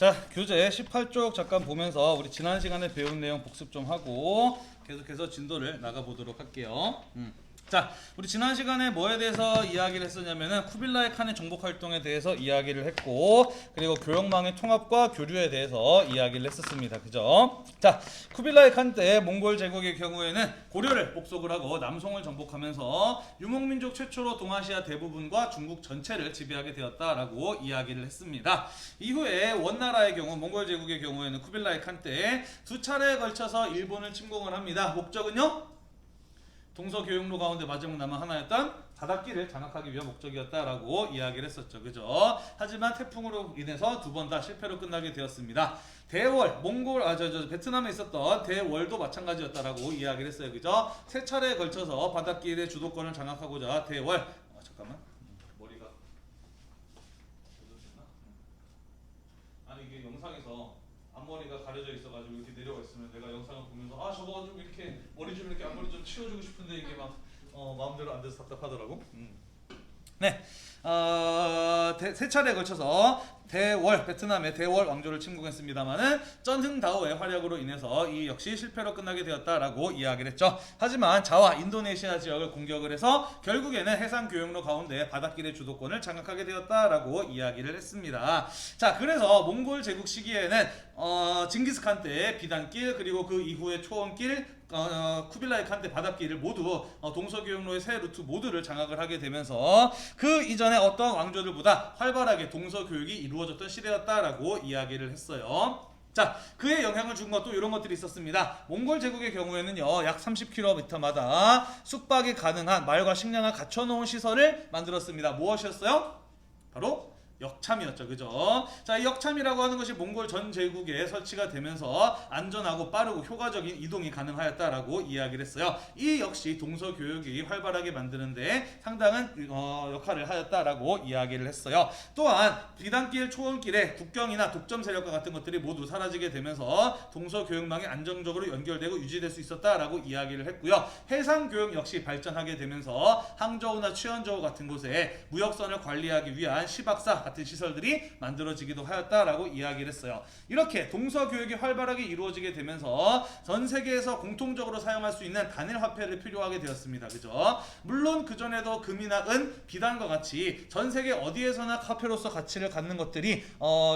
자, 교재 18쪽 잠깐 보면서 우리 지난 시간에 배운 내용 복습 좀 하고 계속해서 진도를 나가보도록 할게요. 자, 우리 지난 시간에 뭐에 대해서 이야기를 했었냐면은 쿠빌라이 칸의 정복 활동에 대해서 이야기를 했고, 그리고 교역망의 통합과 교류에 대해서 이야기를 했었습니다. 그죠? 자, 쿠빌라이 칸 때 몽골 제국의 경우에는 고려를 복속을 하고 남송을 정복하면서 유목민족 최초로 동아시아 대부분과 중국 전체를 지배하게 되었다라고 이야기를 했습니다. 이후에 원나라의 경우, 몽골 제국의 경우에는 쿠빌라이 칸 때 두 차례에 걸쳐서 일본을 침공을 합니다. 목적은요? 동서교역로 가운데 마지막 남은 하나였던 바닷길을 장악하기 위한 목적이었다라고 이야기를 했었죠. 그죠? 하지만 태풍으로 인해서 두 번 다 실패로 끝나게 되었습니다. 대월, 베트남에 있었던 대월도 마찬가지였다라고 이야기를 했어요. 그죠? 세 차례에 걸쳐서 바닷길의 주도권을 장악하고자 대월, 잠깐만. 머리가 아니 이게 영상에서 앞머리가 가려져 있어가지고 이렇게 내려가 있으면 내가 영상을 보면서 저거 좀 이렇게 머리 좀 이렇게 앞머리 좀 치워주고 싶은데 이게 막 마음대로 안 돼서 답답하더라고. 네, 세 차례에 걸쳐서 대월, 베트남의 대월 왕조를 침공했습니다만은 쩐흥다오의 활약으로 인해서 이 역시 실패로 끝나게 되었다라고 이야기를 했죠. 하지만 자와 인도네시아 지역을 공격을 해서 결국에는 해상 교역로 가운데 바닷길의 주도권을 장악하게 되었다라고 이야기를 했습니다. 자, 그래서 몽골 제국 시기에는 징기스칸 때 비단길, 그리고 그 이후에 초원길, 쿠빌라이 칸 때 바닷길을 모두 동서교역로의 세 루트 모두를 장악을 하게 되면서 그 이전에 어떤 왕조들보다 활발하게 동서교역이 이루어졌던 시대였다라고 이야기를 했어요. 자, 그의 영향을 준 것도 이런 것들이 있었습니다. 몽골 제국의 경우에는요, 약 30km마다 숙박이 가능한 말과 식량을 갖춰놓은 시설을 만들었습니다. 무엇이었어요? 바로 역참이었죠. 그죠? 자, 이 역참이라고 하는 것이 몽골 전 제국에 설치가 되면서 안전하고 빠르고 효과적인 이동이 가능하였다라고 이야기를 했어요. 이 역시 동서교역이 활발하게 만드는데 상당한 역할을 하였다라고 이야기를 했어요. 또한 비단길, 초원길에 국경이나 독점 세력과 같은 것들이 모두 사라지게 되면서 동서교역망이 안정적으로 연결되고 유지될 수 있었다라고 이야기를 했고요. 해상교역 역시 발전하게 되면서 항저우나 취현저우 같은 곳에 무역선을 관리하기 위한 시박사 같은 시설들이 만들어지기도 하였다라고 이야기를 했어요. 이렇게 동서교역이 활발하게 이루어지게 되면서 전 세계에서 공통적으로 사용할 수 있는 단일 화폐를 필요하게 되었습니다. 그죠? 물론 그전에도 금이나 은, 비단과 같이 전 세계 어디에서나 화폐로서 가치를 갖는 것들이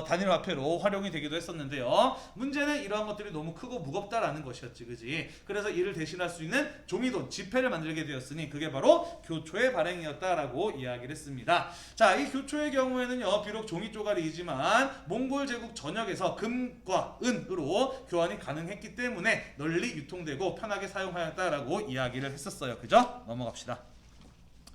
단일 화폐로 활용이 되기도 했었는데요. 문제는 이러한 것들이 너무 크고 무겁다라는 것이었지. 그지? 그래서 이를 대신할 수 있는 종이돈, 지폐를 만들게 되었으니 그게 바로 교초의 발행이었다라고 이야기를 했습니다. 자, 이 교초의 경우에는요, 비록 종이 쪼가리이지만 몽골 제국 전역에서 금과 은으로 교환이 가능했기 때문에 널리 유통되고 편하게 사용하였다라고 이야기를 했었어요. 그죠? 넘어갑시다.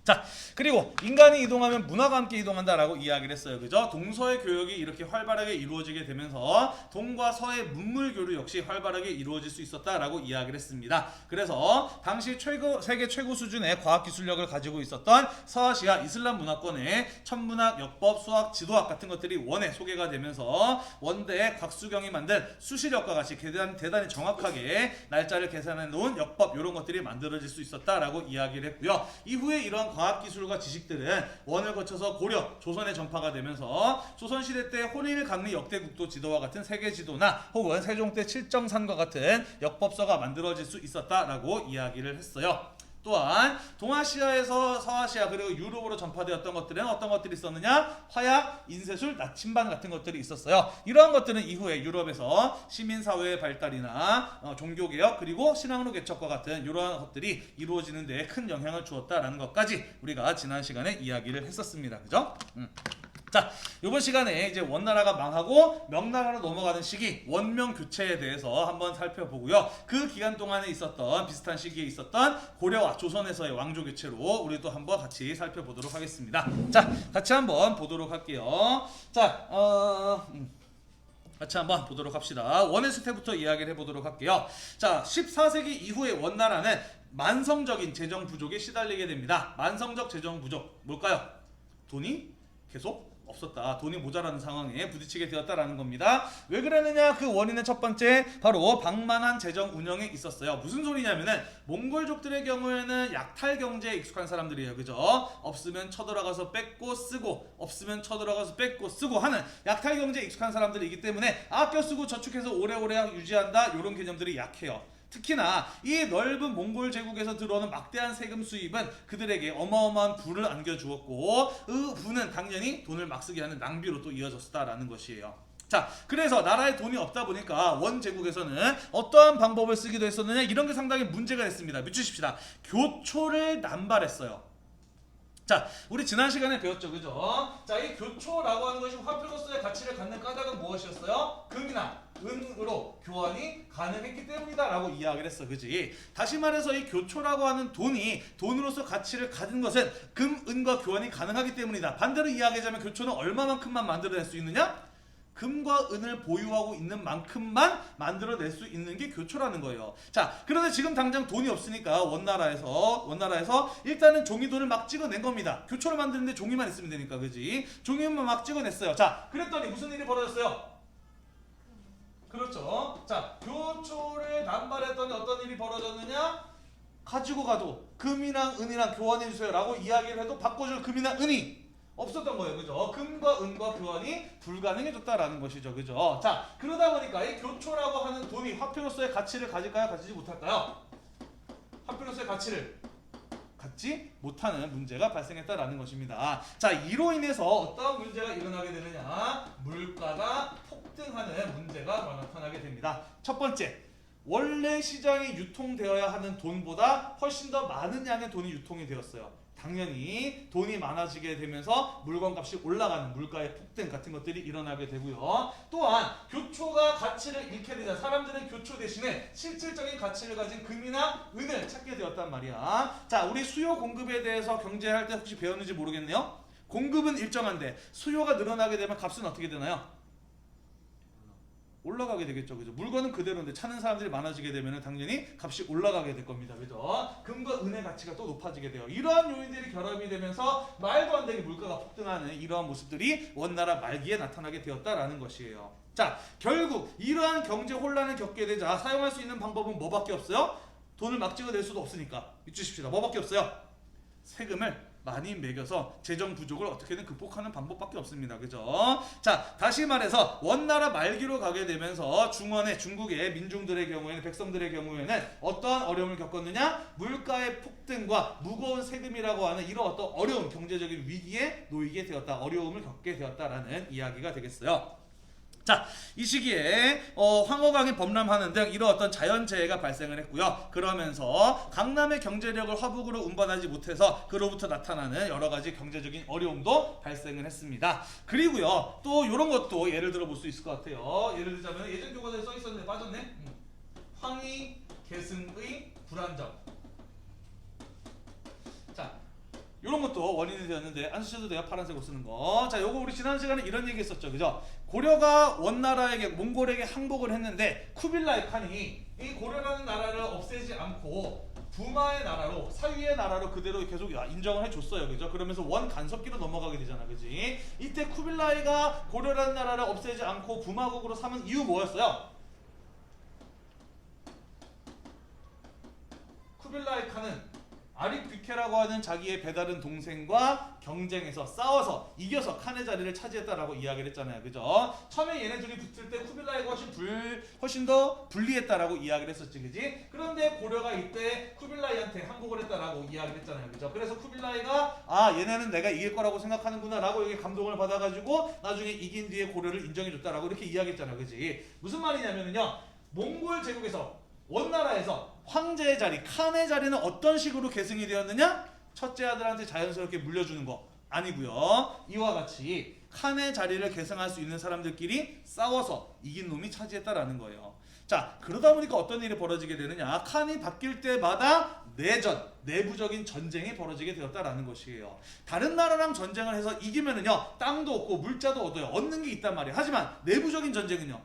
자, 그리고 인간이 이동하면 문화가 함께 이동한다라고 이야기를 했어요. 그죠? 동서의 교역이 이렇게 활발하게 이루어지게 되면서 동과 서의 문물 교류 역시 활발하게 이루어질 수 있었다라고 이야기를 했습니다. 그래서 당시 세계 최고 수준의 과학 기술력을 가지고 있었던 서아시아 이슬람 문화권의 천문학, 역법, 수학, 지도학 같은 것들이 원에 소개가 되면서 원대의 곽수경이 만든 수시력과 같이 대단히 정확하게 날짜를 계산해 놓은 역법 이런 것들이 만들어질 수 있었다라고 이야기를 했고요. 이후에 이런 과학기술과 지식들은 원을 거쳐서 고려, 조선에 전파가 되면서 조선시대 때 혼일 강리 역대국도 지도와 같은 세계지도나 혹은 세종 때 칠정산과 같은 역법서가 만들어질 수 있었다라고 이야기를 했어요. 또한 동아시아에서 서아시아 그리고 유럽으로 전파되었던 것들은 어떤 것들이 있었느냐? 화약, 인쇄술, 나침반 같은 것들이 있었어요. 이러한 것들은 이후에 유럽에서 시민사회의 발달이나 종교개혁 그리고 신앙로 개척과 같은 이러한 것들이 이루어지는 데에 큰 영향을 주었다라는 것까지 우리가 지난 시간에 이야기를 했었습니다. 그죠? 자, 이번 시간에 이제 원나라가 망하고 명나라로 넘어가는 시기 원명 교체에 대해서 한번 살펴보고요. 그 기간 동안에 있었던 비슷한 시기에 있었던 고려와 조선에서의 왕조 교체로 우리도 한번 같이 살펴보도록 하겠습니다. 자, 같이 한번 보도록 할게요. 자, 같이 한번 보도록 합시다. 원해수 때부터 이야기를 해보도록 할게요. 자, 14세기 이후의 원나라는 만성적인 재정 부족에 시달리게 됩니다. 만성적 재정 부족 뭘까요? 돈이 계속 없었다. 돈이 모자라는 상황에 부딪히게 되었다라는 겁니다. 왜 그러느냐? 그 원인은 첫 번째 바로 방만한 재정 운영에 있었어요. 무슨 소리냐면은 몽골족들의 경우에는 약탈 경제에 익숙한 사람들이에요. 그죠? 없으면 쳐들어가서 뺏고 쓰고 없으면 쳐들어가서 뺏고 쓰고 하는 약탈 경제에 익숙한 사람들이기 때문에 아껴 쓰고 저축해서 오래오래 유지한다. 이런 개념들이 약해요. 특히나 이 넓은 몽골 제국에서 들어오는 막대한 세금 수입은 그들에게 어마어마한 부를 안겨주었고 그 부는 당연히 돈을 막 쓰게 하는 낭비로 또 이어졌다라는 것이에요. 자, 그래서 나라에 돈이 없다 보니까 원 제국에서는 어떠한 방법을 쓰기도 했었느냐, 이런 게 상당히 문제가 됐습니다. 믿으십시다. 교초를 남발했어요. 자, 우리 지난 시간에 배웠죠, 그죠? 자, 이 교초라고 하는 것이 화폐로서의 가치를 갖는 까닭은 무엇이었어요? 금이나 은으로 교환이 가능했기 때문이다 라고 이야기를 했어, 그지? 다시 말해서 이 교초라고 하는 돈이 돈으로서 가치를 가진 것은 금, 은과 교환이 가능하기 때문이다. 반대로 이야기하자면 교초는 얼마만큼만 만들어낼 수 있느냐? 금과 은을 보유하고 있는 만큼만 만들어낼 수 있는 게 교초라는 거예요. 자, 그런데 지금 당장 돈이 없으니까 원나라에서 일단은 종이돈을 막 찍어낸 겁니다. 교초를 만드는데 종이만 있으면 되니까, 그지? 종이만 막 찍어냈어요. 자, 그랬더니 무슨 일이 벌어졌어요? 그렇죠. 자, 교초를 남발했더니 어떤 일이 벌어졌느냐? 가지고 가도 금이랑 은이랑 교환해주세요 라고 이야기를 해도 바꿔줄 금이나 은이 없었던 거예요. 그죠? 금과 은과 교환이 불가능해졌다라는 것이죠. 그죠? 자, 그러다 보니까 이 교초라고 하는 돈이 화폐로서의 가치를 가질까요? 가지지 못할까요? 화폐로서의 가치를 갖지 못하는 문제가 발생했다라는 것입니다. 자, 이로 인해서 어떤 문제가 일어나게 되느냐? 물가가 폭등하는 문제가 나타나게 됩니다. 첫 번째, 원래 시장에 유통되어야 하는 돈보다 훨씬 더 많은 양의 돈이 유통이 되었어요. 당연히 돈이 많아지게 되면서 물건값이 올라가는 물가의 폭등 같은 것들이 일어나게 되고요. 또한 교초가 가치를 잃게 되자 사람들은 교초 대신에 실질적인 가치를 가진 금이나 은을 찾게 되었단 말이야. 자, 우리 수요 공급에 대해서 경제할 때 혹시 배웠는지 모르겠네요. 공급은 일정한데 수요가 늘어나게 되면 값은 어떻게 되나요? 올라가게 되겠죠. 그죠? 물건은 그대로인데 찾는 사람들이 많아지게 되면 당연히 값이 올라가게 될 겁니다. 그죠? 금과 은의 가치가 또 높아지게 돼요. 이러한 요인들이 결합이 되면서 말도 안 되게 물가가 폭등하는 이러한 모습들이 원나라 말기에 나타나게 되었다라는 것이에요. 자, 결국 이러한 경제 혼란을 겪게 되자 사용할 수 있는 방법은 뭐밖에 없어요? 돈을 막 찍어낼 수도 없으니까 믿으십시다. 뭐밖에 없어요? 세금을 많이 매겨서 재정 부족을 어떻게든 극복하는 방법밖에 없습니다. 그죠? 자, 다시 말해서 원나라 말기로 가게 되면서 중국의 민중들의 경우에는, 백성들의 경우에는 어떠한 어려움을 겪었느냐? 물가의 폭등과 무거운 세금이라고 하는 이런 어떤 어려운 경제적인 위기에 놓이게 되었다. 어려움을 겪게 되었다라는 이야기가 되겠어요. 자, 이 시기에 황허강이 범람하는 등 이런 어떤 자연재해가 발생을 했고요. 그러면서 강남의 경제력을 화북으로 운반하지 못해서 그로부터 나타나는 여러 가지 경제적인 어려움도 발생을 했습니다. 그리고요, 또 이런 것도 예를 들어 볼 수 있을 것 같아요. 예를 들자면 예전 교과서에 써 있었는데 빠졌네. 황희 계승의 불안정. 자, 이런 것도 원인이 되었는데 안 쓰셔도 돼요. 파란색으로 쓰는 거. 자, 요거 우리 지난 시간에 이런 얘기 했었죠. 그죠? 고려가 원나라에게, 몽골에게 항복을 했는데 쿠빌라이 칸이 이 고려라는 나라를 없애지 않고 부마의 나라로, 사유의 나라로 그대로 계속 인정을 해줬어요. 그죠? 그러면서 원 간섭기로 넘어가게 되잖아. 그지? 이때 쿠빌라이가 고려라는 나라를 없애지 않고 부마국으로 삼은 이유 뭐였어요? 쿠빌라이 칸은 아리퀴케라고 하는 자기의 배다른 동생과 경쟁해서 싸워서 이겨서 칸의 자리를 차지했다라고 이야기를 했잖아요. 그죠? 처음에 얘네 둘이 붙을 때 쿠빌라이가 훨씬 더 불리했다라고 이야기를 했었지. 그지? 그런데 고려가 이때 쿠빌라이한테 항복을 했다라고 이야기를 했잖아요. 그죠? 그래서 쿠빌라이가 얘네는 내가 이길 거라고 생각하는구나 라고 여기 감동을 받아가지고 나중에 이긴 뒤에 고려를 인정해줬다라고 이렇게 이야기했잖아요. 그지? 무슨 말이냐면요, 몽골 제국에서, 원나라에서 황제의 자리, 칸의 자리는 어떤 식으로 계승이 되었느냐? 첫째 아들한테 자연스럽게 물려주는 거 아니고요. 이와 같이 칸의 자리를 계승할 수 있는 사람들끼리 싸워서 이긴 놈이 차지했다라는 거예요. 자, 그러다 보니까 어떤 일이 벌어지게 되느냐? 칸이 바뀔 때마다 내전, 내부적인 전쟁이 벌어지게 되었다라는 것이에요. 다른 나라랑 전쟁을 해서 이기면은요, 땅도 얻고 물자도 얻어요. 얻는 게 있단 말이에요. 하지만 내부적인 전쟁은요,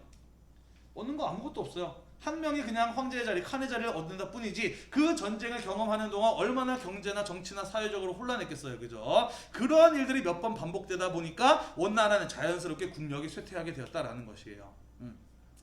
얻는 거 아무것도 없어요. 한 명이 그냥 황제의 자리, 칸의 자리를 얻는다 뿐이지 그 전쟁을 경험하는 동안 얼마나 경제나 정치나 사회적으로 혼란했겠어요. 그죠? 그러한 일들이 몇 번 반복되다 보니까 원나라는 자연스럽게 국력이 쇠퇴하게 되었다라는 것이에요.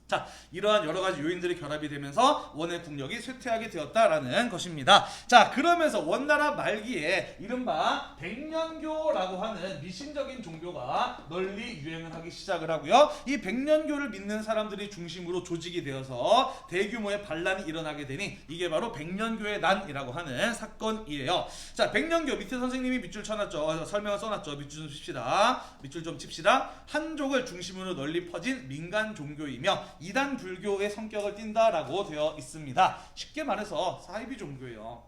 자, 이러한 여러 가지 요인들이 결합이 되면서 원의 국력이 쇠퇴하게 되었다라는 것입니다. 자, 그러면서 원나라 말기에 이른바 백년교라고 하는 미신적인 종교가 널리 유행을 하기 시작을 하고요. 이 백년교를 믿는 사람들이 중심으로 조직이 되어서 대규모의 반란이 일어나게 되니 이게 바로 백년교의 난이라고 하는 사건이에요. 자, 백년교 밑에 선생님이 밑줄 쳐놨죠. 설명을 써놨죠. 밑줄 좀 칩시다. 밑줄 좀 칩시다. 한족을 중심으로 널리 퍼진 민간 종교이며 이단 불교의 성격을 띈다라고 되어 있습니다. 쉽게 말해서 사이비 종교예요.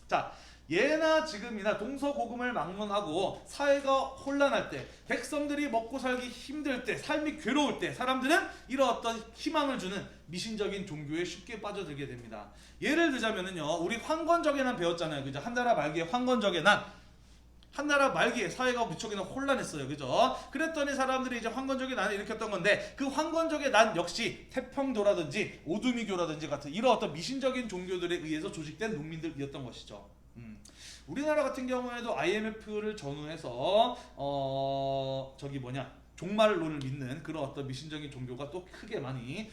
자, 예나 지금이나 동서고금을 막론하고 사회가 혼란할 때, 백성들이 먹고 살기 힘들 때, 삶이 괴로울 때 사람들은 이런 어떤 희망을 주는 미신적인 종교에 쉽게 빠져들게 됩니다. 예를 들자면은요, 우리 황건적의 난 배웠잖아요. 그죠? 한나라 말기에 황건적의 난, 한나라 말기에 사회가 무척이나 혼란했어요. 그죠? 그랬더니 사람들이 이제 황건적의 난을 일으켰던 건데 그 황건적의 난 역시 태평도라든지 오두미교라든지 같은 이런 어떤 미신적인 종교들에 의해서 조직된 농민들이었던 것이죠. 우리나라 같은 경우에도 IMF를 전후해서 종말론을 믿는 그런 어떤 미신적인 종교가 또 크게 많이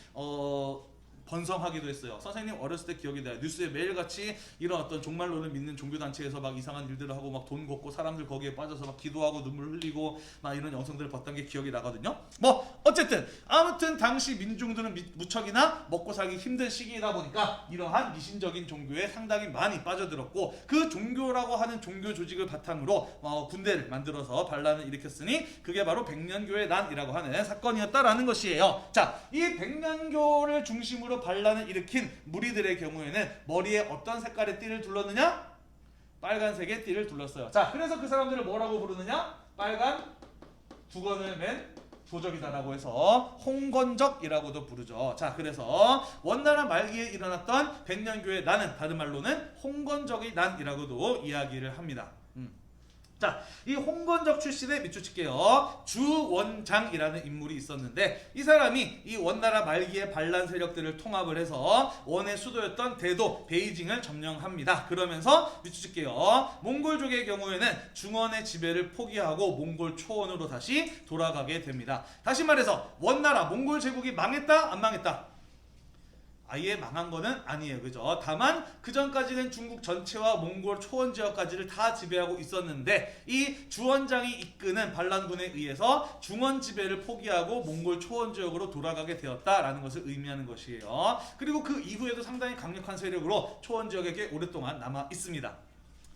번성하기도 했어요. 선생님 어렸을 때 기억이 나요. 뉴스에 매일같이 이런 어떤 종말론을 믿는 종교단체에서 막 이상한 일들을 하고 막 돈 걷고 사람들 거기에 빠져서 막 기도하고 눈물 흘리고 막 이런 영상들을 봤던 게 기억이 나거든요. 뭐 어쨌든 아무튼 당시 민중들은 무척이나 먹고 살기 힘든 시기이다 보니까 이러한 미신적인 종교에 상당히 많이 빠져들었고 그 종교라고 하는 종교 조직을 바탕으로 군대를 만들어서 반란을 일으켰으니 그게 바로 백년교의 난이라고 하는 사건이었다라는 것이에요. 자, 이 백년교를 중심으로 반란을 일으킨 무리들의 경우에는 머리에 어떤 색깔의 띠를 둘렀느냐? 빨간색의 띠를 둘렀어요. 자, 그래서 그 사람들을 뭐라고 부르느냐? 빨간 두건을 맨 도적이다라고 해서 홍건적이라고도 부르죠. 자, 그래서 원나라 말기에 일어났던 백년교의 난은 다른 말로는 홍건적의 난이라고도 이야기를 합니다. 자, 이 홍건적 출신의 밑줄 칠게요. 주원장이라는 인물이 있었는데 이 사람이 이 원나라 말기의 반란 세력들을 통합을 해서 원의 수도였던 대도 베이징을 점령합니다. 그러면서 밑줄 칠게요. 몽골족의 경우에는 중원의 지배를 포기하고 몽골 초원으로 다시 돌아가게 됩니다. 다시 말해서 원나라 몽골 제국이 망했다? 안 망했다? 아예 망한 거는 아니에요. 그죠? 다만 그 전까지는 중국 전체와 몽골 초원 지역까지를 다 지배하고 있었는데 이 주원장이 이끄는 반란군에 의해서 중원 지배를 포기하고 몽골 초원 지역으로 돌아가게 되었다라는 것을 의미하는 것이에요. 그리고 그 이후에도 상당히 강력한 세력으로 초원 지역에게 오랫동안 남아 있습니다.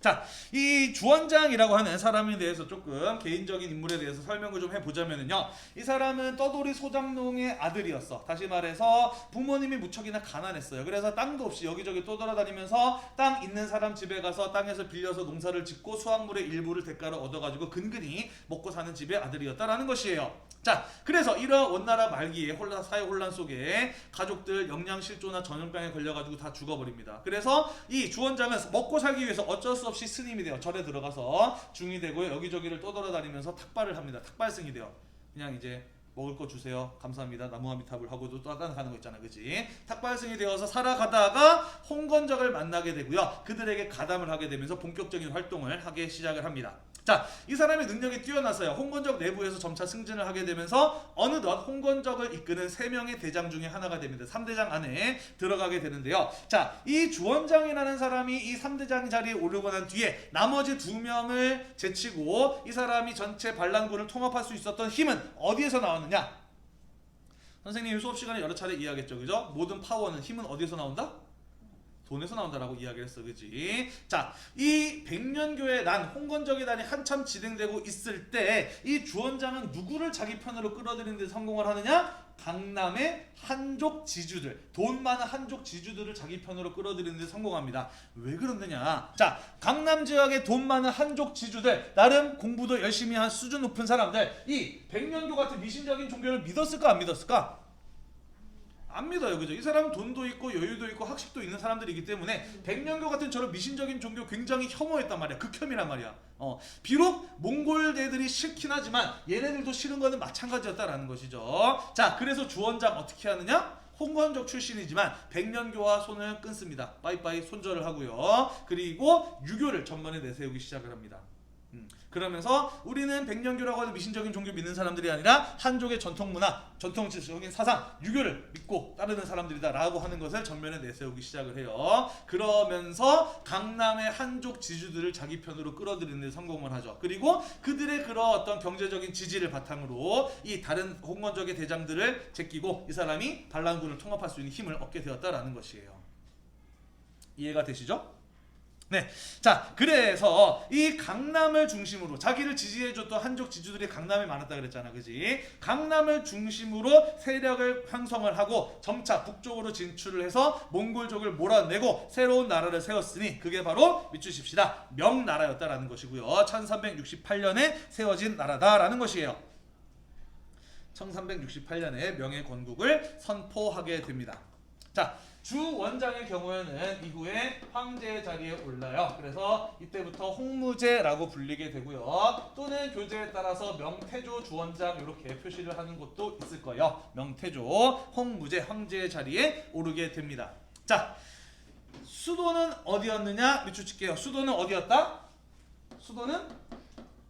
자, 이 주원장이라고 하는 사람에 대해서 조금 개인적인 인물에 대해서 설명을 좀 해보자면요. 이 사람은 떠돌이 소장농의 아들이었어. 다시 말해서 부모님이 무척이나 가난했어요. 그래서 땅도 없이 여기저기 떠돌아다니면서 땅 있는 사람 집에 가서 땅에서 빌려서 농사를 짓고 수확물의 일부를 대가로 얻어가지고 근근히 먹고 사는 집의 아들이었다라는 것이에요. 자, 그래서 이런 원나라 말기에 사회 혼란 속에 가족들 영양실조나 전염병에 걸려가지고 다 죽어버립니다. 그래서 이 주원장은 먹고 살기 위해서 어쩔 수 없이 스님이 돼요. 절에 들어가서 중이 되고 여기저기를 떠돌아다니면서 탁발을 합니다. 탁발승이 돼요. 그냥 이제 먹을 거 주세요. 감사합니다. 나무아미탑을 하고도 또 가는 거 있잖아. 그치? 탁발승이 되어서 살아가다가 홍건적을 만나게 되고요. 그들에게 가담을 하게 되면서 본격적인 활동을 하기 시작을 합니다. 자, 이 사람의 능력이 뛰어나서요. 홍건적 내부에서 점차 승진을 하게 되면서 어느덧 홍건적을 이끄는 3명의 대장 중에 하나가 됩니다. 3대장 안에 들어가게 되는데요. 자, 이 주원장이라는 사람이 이 3대장 자리에 오르고 난 뒤에 나머지 2명을 제치고 이 사람이 전체 반란군을 통합할 수 있었던 힘은 어디에서 나왔느냐? 선생님이 수업 시간에 여러 차례 이야기했죠. 그죠? 모든 파워는 힘은 어디에서 나온다? 돈에서 나온다라고 이야기를 했어. 그치? 자, 이 백년교의 난, 홍건적의 난이 한참 진행되고 있을 때 이 주원장은 누구를 자기 편으로 끌어들이는 데 성공을 하느냐? 강남의 한족 지주들, 돈 많은 한족 지주들을 자기 편으로 끌어들이는 데 성공합니다. 왜 그러느냐? 자, 강남 지역의 돈 많은 한족 지주들, 나름 공부도 열심히 한 수준 높은 사람들, 이 백년교 같은 미신적인 종교를 믿었을까 안 믿었을까? 안 믿어요. 그죠? 이 사람은 돈도 있고 여유도 있고 학식도 있는 사람들이기 때문에 백년교 같은 저런 미신적인 종교 굉장히 혐오했단 말이야. 극혐이란 말이야. 비록 몽골대들이 싫긴 하지만 얘네들도 싫은 거는 마찬가지였다라는 것이죠. 자, 그래서 주원장 어떻게 하느냐? 홍건적 출신이지만 백년교와 손을 끊습니다. 빠이빠이 손절을 하고요. 그리고 유교를 전면에 내세우기 시작을 합니다. 그러면서 우리는 백년교라고 하는 미신적인 종교 믿는 사람들이 아니라 한족의 전통문화, 전통적인 사상, 유교를 믿고 따르는 사람들이다 라고 하는 것을 전면에 내세우기 시작을 해요. 그러면서 강남의 한족 지주들을 자기 편으로 끌어들이는 데 성공을 하죠. 그리고 그들의 그런 어떤 경제적인 지지를 바탕으로 이 다른 홍건적의 대장들을 제끼고 이 사람이 반란군을 통합할 수 있는 힘을 얻게 되었다라는 것이에요. 이해가 되시죠? 네, 자 그래서 이 강남을 중심으로 자기를 지지해줬던 한족 지주들이 강남에 많았다 그랬잖아, 그지? 강남을 중심으로 세력을 형성을 하고 점차 북쪽으로 진출을 해서 몽골족을 몰아내고 새로운 나라를 세웠으니 그게 바로 믿주십시다 명나라였다라는 것이고요. 1368년에 세워진 나라다라는 것이에요. 1368년에 명예건국을 선포하게 됩니다. 자, 주 원장의 경우에는 이후에 황제의 자리에 올라요. 그래서 이때부터 홍무제라고 불리게 되고요. 또는 교재에 따라서 명태조 주원장 이렇게 표시를 하는 곳도 있을 거예요. 명태조, 홍무제, 황제의 자리에 오르게 됩니다. 자, 수도는 어디였느냐? 밑줄 칠게요. 수도는 어디였다? 수도는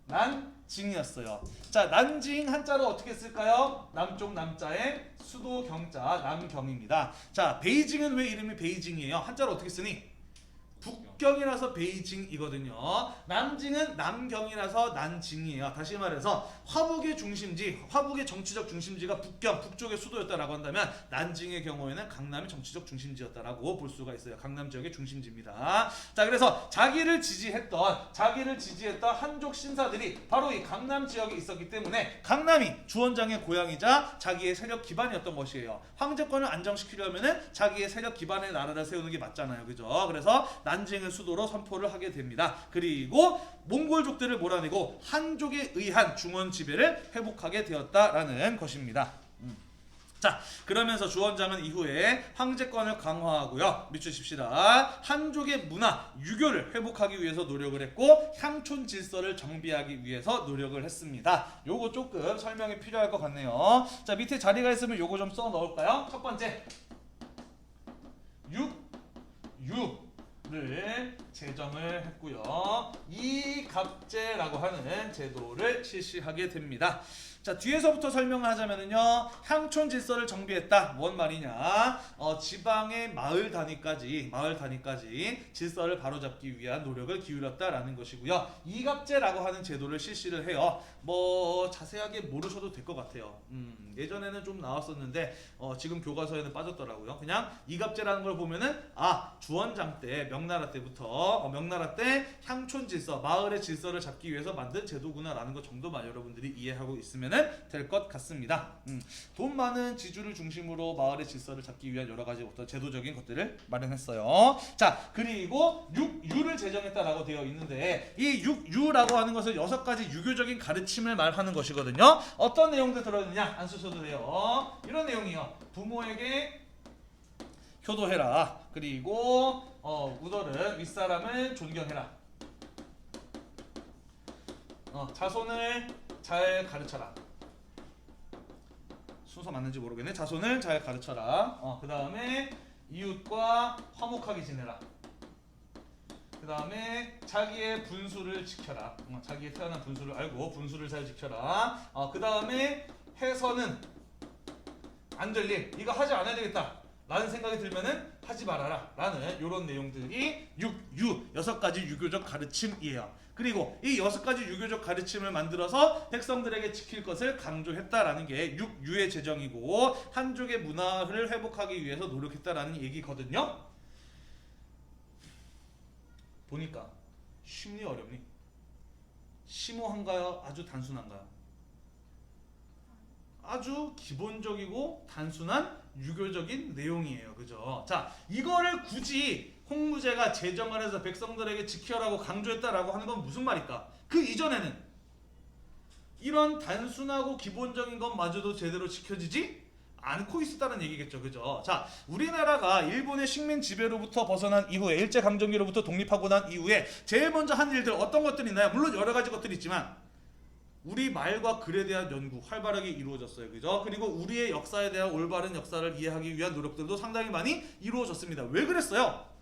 난징이었어요. 자, 난징 한자로 어떻게 쓸까요? 남쪽 남자에 수도 경자 남경입니다. 자, 베이징은 왜 이름이 베이징이에요? 한자로 어떻게 쓰니? 북경이라서 베이징이거든요. 남징은 남경이라서 난징이에요. 다시 말해서 화북의 중심지, 화북의 정치적 중심지가 북경, 북쪽의 수도였다라고 한다면 난징의 경우에는 강남이 정치적 중심지였다라고 볼 수가 있어요. 강남 지역의 중심지입니다. 자, 그래서 자기를 지지했던 한족 신사들이 바로 이 강남 지역에 있었기 때문에 강남이 주원장의 고향이자 자기의 세력 기반이었던 것이에요. 황제권을 안정시키려면은 자기의 세력 기반의 나라를 세우는 게 맞잖아요, 그죠? 그래서 난징을 수도로 선포를 하게 됩니다. 그리고 몽골족들을 몰아내고 한족에 의한 중원 지배를 회복하게 되었다라는 것입니다. 자, 그러면서 주원장은 이후에 황제권을 강화하고요. 믿주십시다. 한족의 문화, 유교를 회복하기 위해서 노력을 했고 향촌 질서를 정비하기 위해서 노력을 했습니다. 요거 조금 설명이 필요할 것 같네요. 자, 밑에 자리가 있으면 요거 좀 써 넣을까요? 첫 번째, 를 제정을 했고요. 이갑제라고 하는 제도를 실시하게 됩니다. 자, 뒤에서부터 설명을 하자면은요, 향촌 질서를 정비했다. 뭔 말이냐? 지방의 마을 단위까지 질서를 바로잡기 위한 노력을 기울였다라는 것이고요. 이갑제라고 하는 제도를 실시를 해요. 뭐 자세하게 모르셔도 될 것 같아요. 예전에는 좀 나왔었는데 지금 교과서에는 빠졌더라고요. 그냥 이갑제라는 걸 보면은 주원장 때, 명나라 때부터 명나라 때 향촌 질서, 마을의 질서를 잡기 위해서 만든 제도구나라는 것 정도만 여러분들이 이해하고 있으면 될 것 같습니다. 돈 많은 지주를 중심으로 마을의 질서를 잡기 위한 여러 가지 어떤 제도적인 것들을 마련했어요. 자, 그리고 6유를 제정했다라고 되어 있는데 이 6유라고 하는 것은 6가지 유교적인 가르침을 말하는 것이거든요. 어떤 내용들 들어있느냐? 안 쓰셔도 돼요. 이런 내용이요. 부모에게 효도해라. 그리고 우더른 윗사람을 존경해라. 자손을 잘 가르쳐라. 순서 맞는지 모르겠네. 자손을 잘 가르쳐라. 그 다음에 이웃과 화목하게 지내라. 그 다음에 자기의 분수를 지켜라. 자기의 태어난 분수를 알고 분수를 잘 지켜라. 그 다음에 해서는 안 될 일, 이거 하지 않아야 되겠다 라는 생각이 들면은 하지 말아라 라는 이런 내용들이 6가지 유교적 가르침이에요. 그리고 이 6가지 유교적 가르침을 만들어서 백성들에게 지킬 것을 강조했다라는 게 6유의 제정이고 한족의 문화를 회복하기 위해서 노력했다라는 얘기거든요. 보니까 쉽니 어렵니? 심오한가요? 아주 단순한가요? 아주 기본적이고 단순한 유교적인 내용이에요. 그죠? 자, 이거를 굳이 홍무제가 제정을 해서 백성들에게 지켜라고 강조했다라고 하는 건 무슨 말일까? 그 이전에는 이런 단순하고 기본적인 것마저도 제대로 지켜지지 않고 있었다는 얘기겠죠. 그죠? 자, 우리나라가 일본의 식민 지배로부터 벗어난 이후에, 일제강점기로부터 독립하고 난 이후에 제일 먼저 한 일들 어떤 것들이 있나요? 물론 여러 가지 것들이 있지만 우리 말과 글에 대한 연구 활발하게 이루어졌어요. 그죠? 그리고 우리의 역사에 대한 올바른 역사를 이해하기 위한 노력들도 상당히 많이 이루어졌습니다. 왜 그랬어요?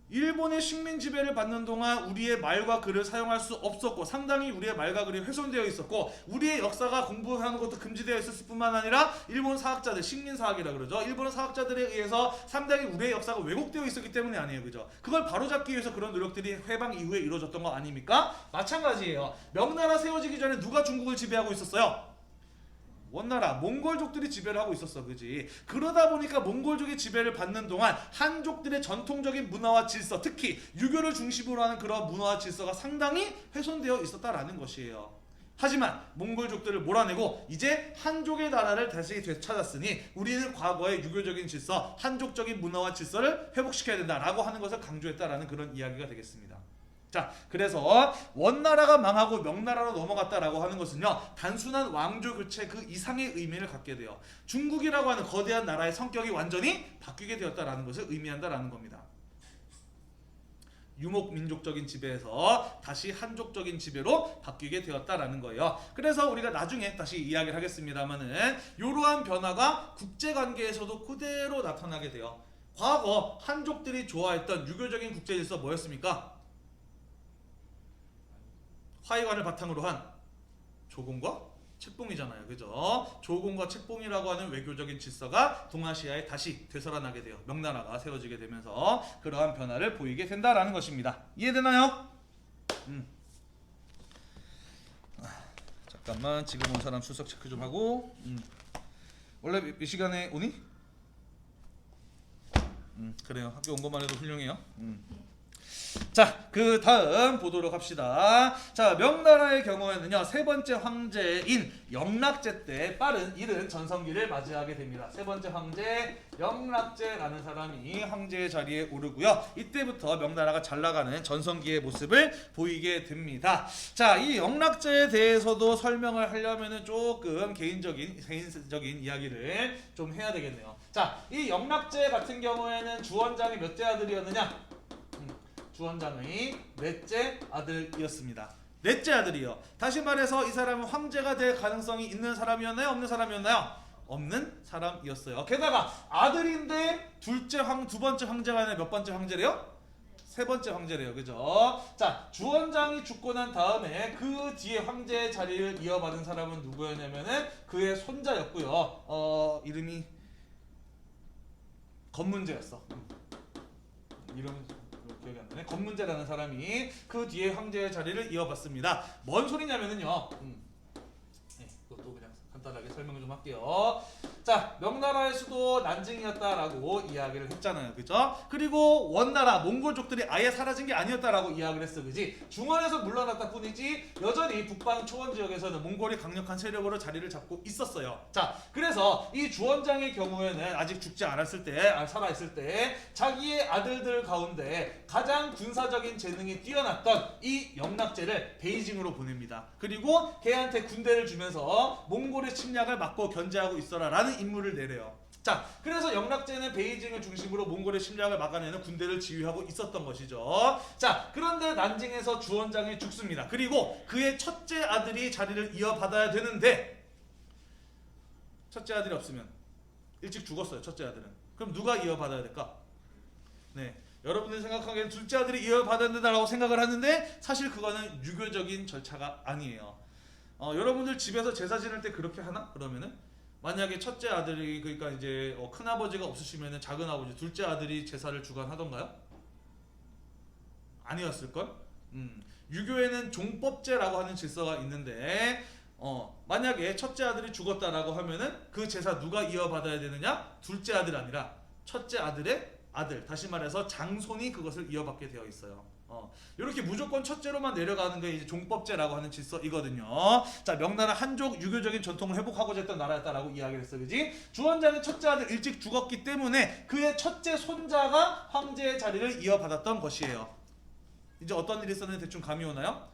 일본의 식민 지배를 받는 동안 우리의 말과 글을 사용할 수 없었고 상당히 우리의 말과 글이 훼손되어 있었고 우리의 역사가 공부하는 것도 금지되어 있었을 뿐만 아니라 일본 사학자들, 식민사학이라 그러죠. 일본 사학자들에 의해서 상당히 우리의 역사가 왜곡되어 있었기 때문에 아니에요. 그죠? 그걸 바로잡기 위해서 그런 노력들이 해방 이후에 이루어졌던 거 아닙니까? 마찬가지예요. 명나라 세워지기 전에 누가 중국을 지배하고 있었어요? 원나라 몽골족들이 지배를 하고 있었어. 그지? 그러다 보니까 몽골족의 지배를 받는 동안 한족들의 전통적인 문화와 질서, 특히 유교를 중심으로 하는 그런 문화와 질서가 상당히 훼손되어 있었다라는 것이에요. 하지만 몽골족들을 몰아내고 이제 한족의 나라를 다시 되찾았으니 우리는 과거의 유교적인 질서, 한족적인 문화와 질서를 회복시켜야 된다라고 하는 것을 강조했다라는 그런 이야기가 되겠습니다. 자, 그래서 원나라가 망하고 명나라로 넘어갔다라고 하는 것은요, 단순한 왕조 교체 그 이상의 의미를 갖게 돼요. 중국이라고 하는 거대한 나라의 성격이 완전히 바뀌게 되었다라는 것을 의미한다라는 겁니다. 유목민족적인 지배에서 다시 한족적인 지배로 바뀌게 되었다라는 거예요. 그래서 우리가 나중에 다시 이야기를 하겠습니다만은 이러한 변화가 국제관계에서도 그대로 나타나게 돼요. 과거 한족들이 좋아했던 유교적인 국제질서 뭐였습니까? 화의관을 바탕으로 한 조공과 책봉이잖아요. 그죠? 조공과 책봉이라고 하는 외교적인 질서가 동아시아에 다시 되살아나게 돼요. 명나라가 세워지게 되면서 그러한 변화를 보이게 된다라는 것입니다. 이해되나요? 잠깐만, 지금 온 사람 출석 체크 좀 하고. 원래 몇 시간에 오니? 그래요. 학교 온 것만 해도 훌륭해요. 자, 그 다음 보도록 합시다. 자, 명나라의 경우에는요, 세 번째 황제인 영락제 때 빠른 이른 전성기를 맞이하게 됩니다. 세 번째 황제 영락제라는 사람이 황제의 자리에 오르고요. 이때부터 명나라가 잘 나가는 전성기의 모습을 보이게 됩니다. 자, 이 영락제에 대해서도 설명을 하려면은 조금 개인적인 이야기를 좀 해야 되겠네요. 자, 이 영락제 같은 경우에는 주원장이 몇째 아들이었느냐? 주원장의 넷째 아들이었습니다. 넷째 아들이요. 다시 말해서 이 사람은 황제가 될 가능성이 있는 사람이었나요? 없는 사람이었나요? 없는 사람이었어요. 게다가 아들인데 두 번째 황제가 아니라 몇 번째 황제래요? 세 번째 황제래요. 그죠? 자, 주원장이 죽고 난 다음에 그 뒤에 황제의 자리를 이어받은 사람은 누구였냐면은 그의 손자였고요. 이름이 건문제였어. 이름은 기억이 안 나네. 건문제라는 사람이 그 뒤에 황제의 자리를 이어받습니다. 뭔 소리냐면은요. 네, 그것도 그냥 간단하게 설명 좀 할게요. 자, 명나라의 수도 난징이었다라고 이야기를 했잖아요. 그죠? 그리고 원나라, 몽골족들이 아예 사라진 게 아니었다라고 이야기를 했어. 그지? 중원에서 물러났다 뿐이지 여전히 북방 초원 지역에서는 몽골이 강력한 세력으로 자리를 잡고 있었어요. 자, 그래서 이 주원장의 경우에는 아직 죽지 않았을 때, 살아있을 때 자기의 아들들 가운데 가장 군사적인 재능이 뛰어났던 이 영락제를 베이징으로 보냅니다. 그리고 걔한테 군대를 주면서 몽골의 침략을 막고 견제하고 있어라 라는 임무를 내려요. 자, 그래서 영락제는 베이징을 중심으로 몽골의 침략을 막아내는 군대를 지휘하고 있었던 것이죠. 자, 그런데 난징에서 주원장이 죽습니다. 그리고 그의 첫째 아들이 자리를 이어받아야 되는데 첫째 아들이 없으면 일찍 죽었어요. 첫째 아들은. 그럼 누가 이어받아야 될까? 네, 여러분들이 생각하기에는 둘째 아들이 이어받아야 된다고 생각을 하는데 사실 그거는 유교적인 절차가 아니에요. 여러분들 집에서 제사 지낼 때 그렇게 하나? 그러면은 만약에 첫째 아들이, 그러니까 이제 큰아버지가 없으시면은 작은아버지, 둘째 아들이 제사를 주관하던가요? 아니었을걸? 유교에는 종법제라고 하는 질서가 있는데 만약에 첫째 아들이 죽었다라고 하면은 그 제사 누가 이어받아야 되느냐? 둘째 아들이 아니라 첫째 아들의 아들, 다시 말해서 장손이 그것을 이어받게 되어 있어요. 이렇게 무조건 첫째로만 내려가는 게 이제 종법제라고 하는 질서이거든요. 자, 명나라 한족 유교적인 전통을 회복하고자 했던 나라였다라고 이야기를 했어. 그지? 주원장의 첫째 아들 일찍 죽었기 때문에 그의 첫째 손자가 황제의 자리를 이어받았던 것이에요. 이제 어떤 일이 있었는지 대충 감이 오나요?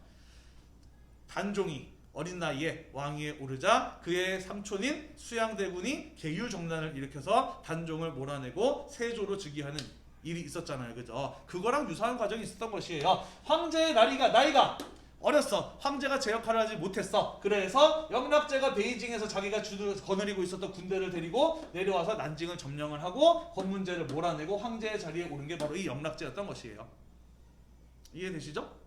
단종이 어린 나이에 왕위에 오르자 그의 삼촌인 수양대군이 계유정난을 일으켜서 단종을 몰아내고 세조로 즉위하는 일이 있었잖아요. 그죠? 그거랑 유사한 과정이 있었던 것이에요. 황제의 나이가 어렸어. 황제가 제 역할을 하지 못했어. 그래서 영락제가 베이징에서 자기가 거느리고 있었던 군대를 데리고 내려와서 난징을 점령을 하고 건문제를 몰아내고 황제의 자리에 오른 게 바로 이 영락제였던 것이에요. 이해되시죠?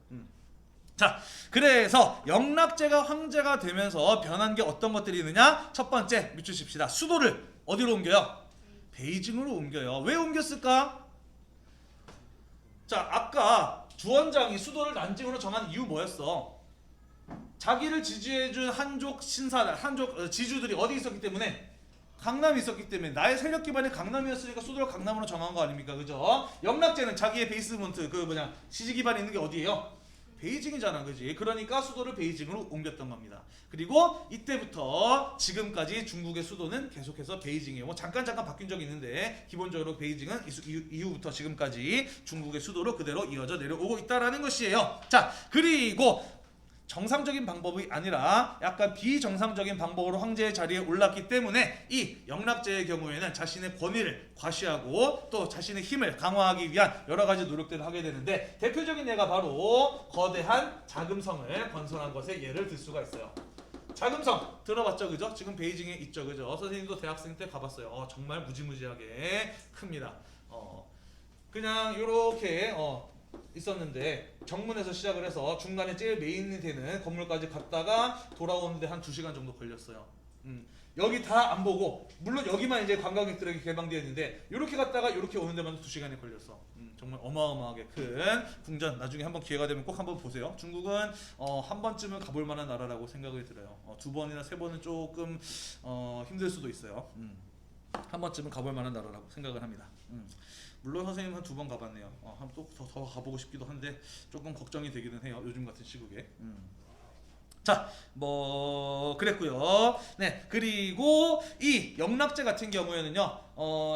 자, 그래서 영락제가 황제가 되면서 변한 게 어떤 것들이 있느냐? 첫 번째, 밑주십시다. 수도를 어디로 옮겨요? 베이징으로 옮겨요. 왜 옮겼을까? 자, 아까 주원장이 수도를 난징으로 정한 이유 뭐였어? 자기를 지지해준 한족 지주들이 어디 있었기 때문에? 강남에 있었기 때문에. 나의 세력 기반이 강남이었으니까 수도를 강남으로 정한 거 아닙니까? 그죠? 영락제는 자기의 베이스먼트 지지 기반이 있는 게 어디예요? 베이징이잖아, 그지? 그러니까 수도를 베이징으로 옮겼던 겁니다. 그리고 이때부터 지금까지 중국의 수도는 계속해서 베이징이에요. 뭐 잠깐 바뀐 적이 있는데 기본적으로 베이징은 이후부터 지금까지 중국의 수도로 그대로 이어져 내려오고 있다라는 것이에요. 자, 그리고 정상적인 방법이 아니라 약간 비정상적인 방법으로 황제의 자리에 올랐기 때문에 이 영락제의 경우에는 자신의 권위를 과시하고 또 자신의 힘을 강화하기 위한 여러 가지 노력들을 하게 되는데 대표적인 예가 바로 거대한 자금성을 건설한 것에 예를 들 수가 있어요. 자금성 들어봤죠, 그죠? 지금 베이징에 있죠, 그죠? 선생님도 대학생 때 가봤어요. 정말 무지무지하게 큽니다. 그냥 이렇게 있었는데 정문에서 시작을 해서 중간에 제일 메인이 되는 건물까지 갔다가 돌아오는데 한 2시간 정도 걸렸어요. 여기 다 안 보고 물론 여기만 이제 관광객들에게 개방되어 있는데 이렇게 갔다가 이렇게 오는 데만 2시간이 걸렸어. 정말 어마어마하게 큰 궁전. 나중에 한번 기회가 되면 꼭 한번 보세요. 중국은 한 번쯤은 가볼 만한 나라라고 생각이 들어요. 2번이나 3번은 조금 힘들 수도 있어요. 한 번쯤은 가볼 만한 나라라고 생각을 합니다. 물론 선생님 한 2번 가봤네요. 한 또 더 가보고 싶기도 한데 조금 걱정이 되기는 해요. 요즘 같은 시국에. 자, 뭐 그랬고요. 네, 그리고 이 영락제 같은 경우에는요,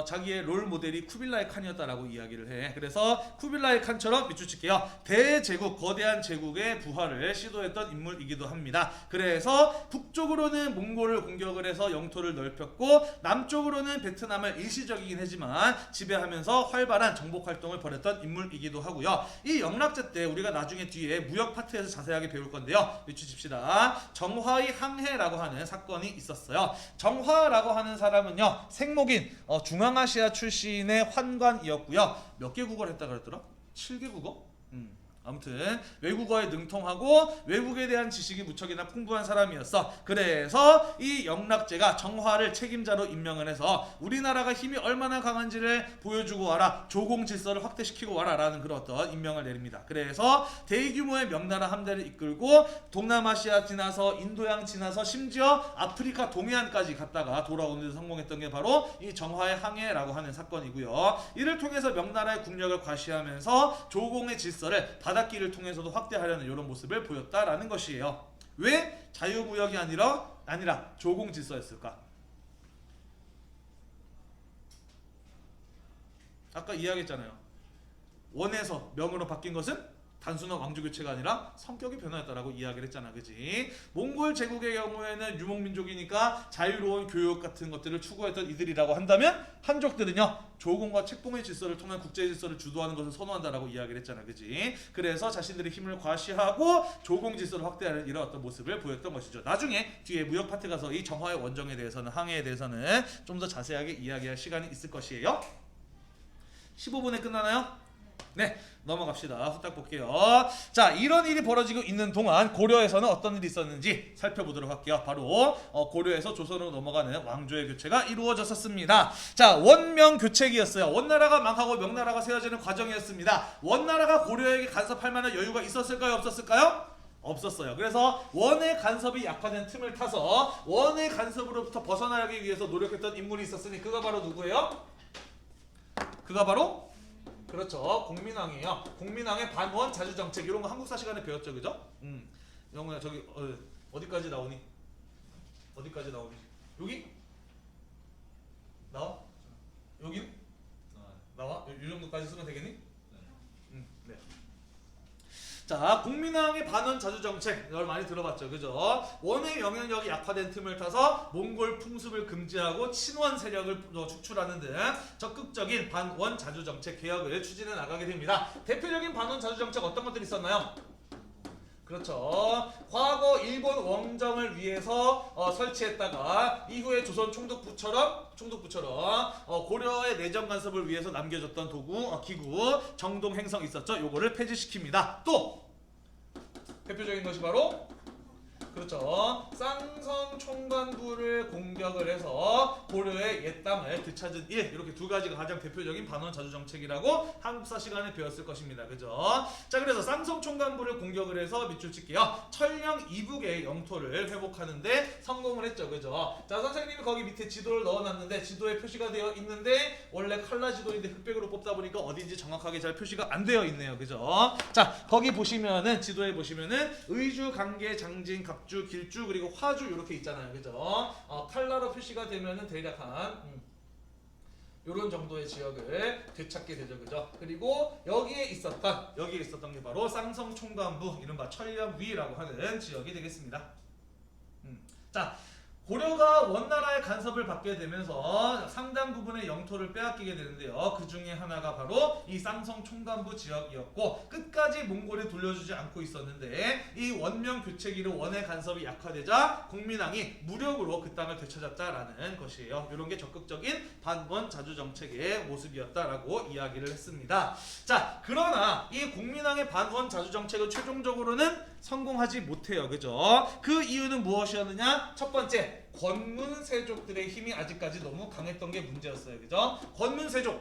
자기의 롤 모델이 쿠빌라이 칸이었다라고 이야기를 해. 그래서 쿠빌라이 칸처럼 밑줄 칠게요. 대제국, 거대한 제국의 부활을 시도했던 인물이기도 합니다. 그래서 북쪽으로는 몽골을 공격을 해서 영토를 넓혔고 남쪽으로는 베트남을 일시적이긴 하지만 지배하면서 활발한 정복 활동을 벌였던 인물이기도 하고요. 이 영락제 때 우리가 나중에 뒤에 무역 파트에서 자세하게 배울 건데요. 밑줄 칩시다. 정화의 항해라고 하는 사건이 있었어요. 정화라고 하는 사람은요, 생목인 중앙아시아 출신의 환관이었고요. 몇 개 국어를 했다 그랬더라? 7개 국어? 아무튼 외국어에 능통하고 외국에 대한 지식이 무척이나 풍부한 사람이었어. 그래서 이 영락제가 정화를 책임자로 임명을 해서 우리나라가 힘이 얼마나 강한지를 보여주고 와라, 조공 질서를 확대시키고 와라 라는 그런 어떤 임명을 내립니다. 그래서 대규모의 명나라 함대를 이끌고 동남아시아 지나서 인도양 지나서 심지어 아프리카 동해안까지 갔다가 돌아오는 데 성공했던 게 바로 이 정화의 항해라고 하는 사건이고요. 이를 통해서 명나라의 국력을 과시하면서 조공의 질서를 바닷길을 통해서도 확대하려는 이런 모습을 보였다라는 것이에요. 왜 자유무역이 아니라 조공 질서였을까? 아까 이야기했잖아요. 원에서 명으로 바뀐 것은 단순한 왕조 교체가 아니라 성격이 변화했다라고 이야기를 했잖아, 그지? 몽골 제국의 경우에는 유목민족이니까 자유로운 교육 같은 것들을 추구했던 이들이라고 한다면 한족들은요, 조공과 책봉의 질서를 통한 국제 질서를 주도하는 것을 선호한다라고 이야기를 했잖아, 그지? 그래서 자신들의 힘을 과시하고 조공 질서를 확대하는 이런 어떤 모습을 보였던 것이죠. 나중에 뒤에 무역 파트 가서 이 정화의 원정에 대해서는, 항해에 대해서는 좀 더 자세하게 이야기할 시간이 있을 것이에요. 15분에 끝나나요? 네, 넘어갑시다. 후딱 볼게요. 자, 이런 일이 벌어지고 있는 동안 고려에서는 어떤 일이 있었는지 살펴보도록 할게요. 바로 고려에서 조선으로 넘어가는 왕조의 교체가 이루어졌었습니다. 자, 원명 교체기였어요. 원나라가 망하고 명나라가 세워지는 과정이었습니다. 원나라가 고려에게 간섭할 만한 여유가 있었을까요? 없었을까요? 없었어요. 그래서 원의 간섭이 약화된 틈을 타서 원의 간섭으로부터 벗어나기 위해서 노력했던 인물이 있었으니 그가 바로 누구예요? 그가 바로 그렇죠, 공민왕이에요. 공민왕의 반원 자주정책 이런 거 한국사 시간에 배웠죠, 그죠? 영호야 저기 어디까지 나오니? 어디까지 나오니? 여기? 나와? 여기? 나와? 이 정도까지 쓰면 되겠니? 네. 자, 공민왕의 반원 자주정책 이걸 많이 들어봤죠, 그죠? 원의 영향력이 약화된 틈을 타서 몽골 풍습을 금지하고 친원 세력을 축출하는 등 적극적인 반원 자주정책 개혁을 추진해 나가게 됩니다. 대표적인 반원 자주정책 어떤 것들이 있었나요? 그렇죠. 과거 일본 원정을 위해서 설치했다가 이후에 조선 총독부처럼 고려의 내정 간섭을 위해서 남겨졌던 도구, 기구 정동 행성 있었죠. 요거를 폐지시킵니다. 또 대표적인 것이 바로 그렇죠. 쌍성 총관부를 공격을 해서 고려의 옛 땅을 되찾은 일, 이렇게 두 가지가 가장 대표적인 반원 자주 정책이라고 한국사 시간에 배웠을 것입니다. 그죠? 자, 그래서 쌍성 총관부를 공격을 해서 밑줄 칠게요. 철령 이북의 영토를 회복하는데 성공을 했죠. 그죠? 자, 선생님이 거기 밑에 지도를 넣어놨는데 지도에 표시가 되어 있는데 원래 칼라 지도인데 흑백으로 뽑다 보니까 어딘지 정확하게 잘 표시가 안 되어 있네요. 그죠? 자, 거기 보시면은 지도에 보시면은 의주, 강계, 장진, 갑주, 길주 그리고 화주 이렇게 있잖아요. 그죠? 칼라로 표시가 되면은 대략 한 요런 정도의 지역을 되찾게 되죠. 그죠? 그리고 여기에 있었던 게 바로 쌍성 총관부, 이른바 철령위라고 하는 지역이 되겠습니다. 자, 고려가 원나라의 간섭을 받게 되면서 상당 부분의 영토를 빼앗기게 되는데요. 그 중에 하나가 바로 이 쌍성 총관부 지역이었고 끝까지 몽골에 돌려주지 않고 있었는데 이 원명 교체기로 원의 간섭이 약화되자 국민왕이 무력으로 그 땅을 되찾았다라는 것이에요. 이런 게 적극적인 반원 자주 정책의 모습이었다라고 이야기를 했습니다. 자, 그러나 이 국민왕의 반원 자주 정책은 최종적으로는 성공하지 못해요. 그죠? 그 이유는 무엇이었느냐? 첫 번째, 권문세족들의 힘이 아직까지 너무 강했던 게 문제였어요. 그죠? 권문세족,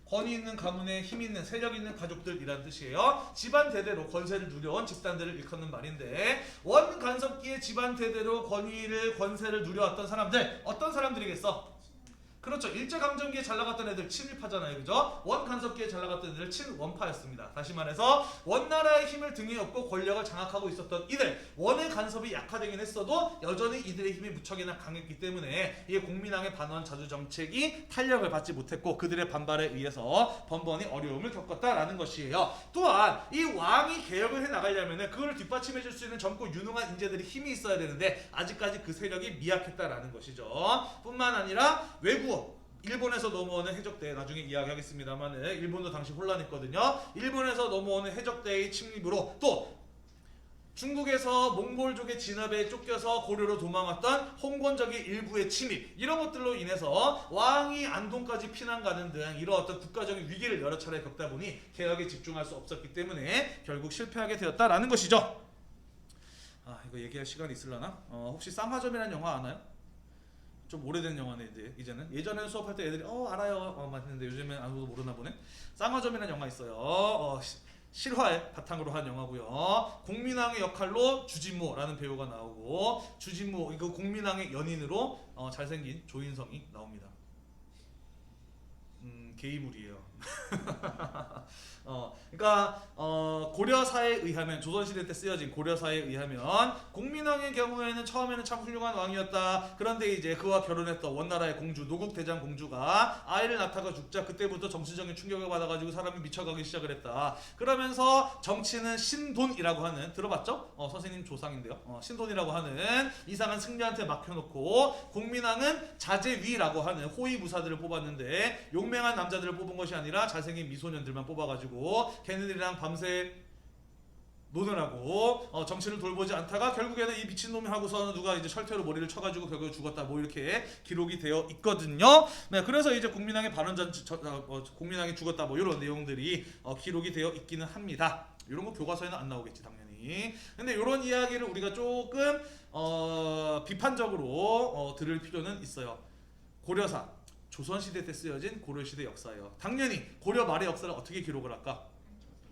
권위 있는 가문에 힘 있는 세력 있는 가족들이란 뜻이에요. 집안 대대로 권세를 누려온 집단들을 일컫는 말인데 원 간섭기에 집안 대대로 권세를 누려왔던 사람들, 어떤 사람들이겠어? 그렇죠. 일제강점기에 잘 나갔던 애들 친일파잖아요. 그죠? 원 간섭기에 잘 나갔던 애들 친원파였습니다. 다시 말해서 원나라의 힘을 등에 업고 권력을 장악하고 있었던 이들, 원의 간섭이 약화되긴 했어도 여전히 이들의 힘이 무척이나 강했기 때문에 이 국민왕의 반원 자주 정책이 탄력을 받지 못했고 그들의 반발에 의해서 번번이 어려움을 겪었다라는 것이에요. 또한 이 왕이 개혁을 해나가려면 그걸 뒷받침해 줄 수 있는 젊고 유능한 인재들이 힘이 있어야 되는데 아직까지 그 세력이 미약했다라는 것이죠. 뿐만 아니라 외국 일본에서 넘어오는 해적대, 나중에 이야기하겠습니다만 일본도 당시 혼란했거든요. 일본에서 넘어오는 해적대의 침입으로 또 중국에서 몽골족의 진압에 쫓겨서 고려로 도망왔던 홍건적의 일부의 침입, 이런 것들로 인해서 왕이 안동까지 피난 가는 등 이런 어떤 국가적인 위기를 여러 차례 겪다 보니 개혁에 집중할 수 없었기 때문에 결국 실패하게 되었다라는 것이죠. 이거 얘기할 시간이 있으려나? 혹시 쌍화점이라는 영화 아나요? 좀 오래된 영화네. 이제는 예전에는 수업할 때 애들이 알아요 맞는데 요즘엔 아무도 모르나 보네. 쌍화점이라는 영화 있어요. 실화를 바탕으로 한 영화고요. 국민왕의 역할로 주진모라는 배우가 나오고 주진모 이거 국민왕의 연인으로 잘생긴 조인성이 나옵니다. 게이물이에요. 그러니까 고려사에 의하면, 조선시대 때 쓰여진 고려사에 의하면 국민왕의 경우에는 처음에는 참 훌륭한 왕이었다. 그런데 이제 그와 결혼했던 원나라의 공주 노국대장 공주가 아이를 낳다가 죽자 그때부터 정신적인 충격을 받아가지고 사람이 미쳐가기 시작을 했다. 그러면서 정치는 신돈이라고 하는, 들어봤죠? 선생님 조상인데요. 신돈이라고 하는 이상한 승려한테 맡겨놓고 국민왕은 자제위라고 하는 호위무사들을 뽑았는데 용맹한 남자들을 뽑은 것이 아니라 잘생긴 미소년들만 뽑아가지고 걔네들이랑 밤새 노느라고 정치를 돌보지 않다가 결국에는 이 미친놈이 하고서는 누가 이제 철퇴로 머리를 쳐가지고 결국에 죽었다, 뭐 이렇게 기록이 되어 있거든요. 네, 그래서 이제 국민왕의 국민왕이 죽었다, 뭐 이런 내용들이 기록이 되어 있기는 합니다. 이런 거 교과서에는 안 나오겠지 당연히. 근데 이런 이야기를 우리가 조금 비판적으로 들을 필요는 있어요. 고려사, 조선시대 때 쓰여진 고려시대 역사예요. 당연히 고려 말의 역사를 어떻게 기록을 할까?